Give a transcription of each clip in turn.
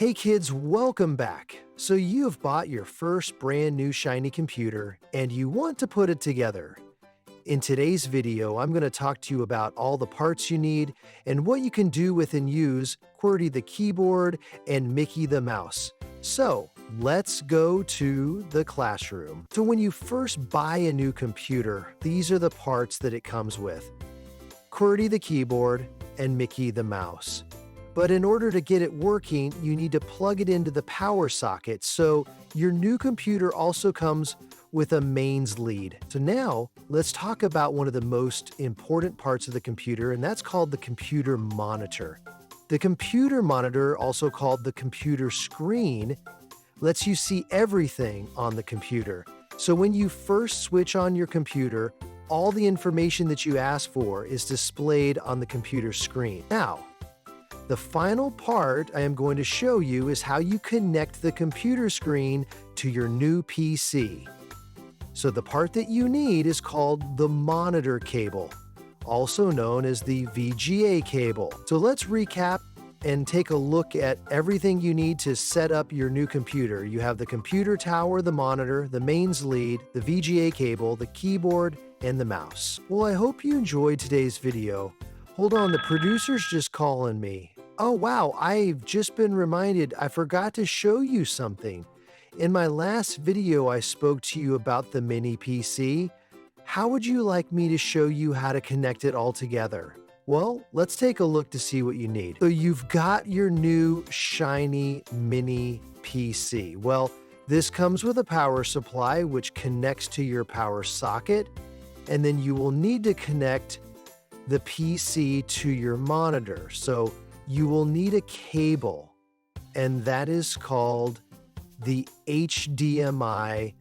Hey kids, welcome back. So you have bought your first brand new shiny computer and you want to put it together. In today's video, I'm going to talk to you about all the parts you need and what you can do with and use QWERTY the keyboard and Mickey the mouse. So let's go to the classroom. So when you first buy a new computer, these are the parts that it comes with: QWERTY the keyboard and Mickey the mouse. But in order to get it working, you need to plug it into the power socket. So your new computer also comes with a mains lead. So now let's talk about one of the most important parts of the computer, and that's called the computer monitor. The computer monitor, also called the computer screen, lets you see everything on the computer. So when you first switch on your computer, all the information that you ask for is displayed on the computer screen. Now, the final part I am going to show you is how you connect the computer screen to your new PC. So the part that you need is called the monitor cable, also known as the VGA cable. So let's recap and take a look at everything you need to set up your new computer. You have the computer tower, the monitor, the mains lead, the VGA cable, the keyboard, and the mouse. Well, I hope you enjoyed today's video. Hold on, the producer's just calling me. Oh wow, I've just been reminded I forgot to show you something. In my last video, I spoke to you about the mini PC. How would you like me to show you how to connect it all together? Well, let's take a look to see what you need. So you've got your new shiny mini PC. Well, this comes with a power supply which connects to your power socket, and then you will need to connect the PC to your monitor. So you will need a cable, and that is called the HDMI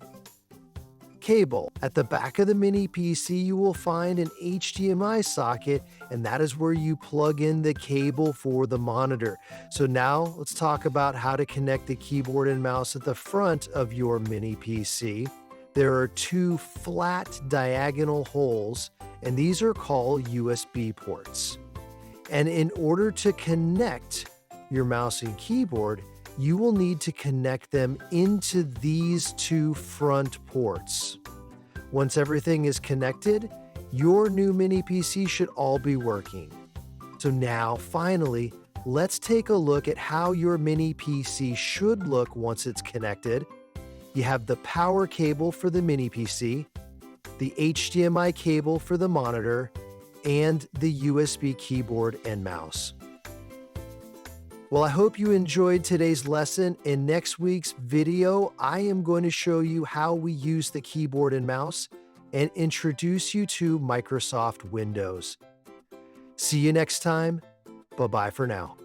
cable. At the back of the mini PC, you will find an HDMI socket, and that is where you plug in the cable for the monitor. So now let's talk about how to connect the keyboard and mouse at the front of your mini PC. There are two flat diagonal holes, and these are called USB ports. And in order to connect your mouse and keyboard, you will need to connect them into these two front ports. Once everything is connected, your new mini PC should all be working. So now, finally, let's take a look at how your mini PC should look once it's connected. You have the power cable for the mini PC, the HDMI cable for the monitor, and the USB keyboard and mouse. Well, I hope you enjoyed today's lesson. In next week's video, I am going to show you how we use the keyboard and mouse and introduce you to Microsoft Windows. See you next time. Bye-bye for now.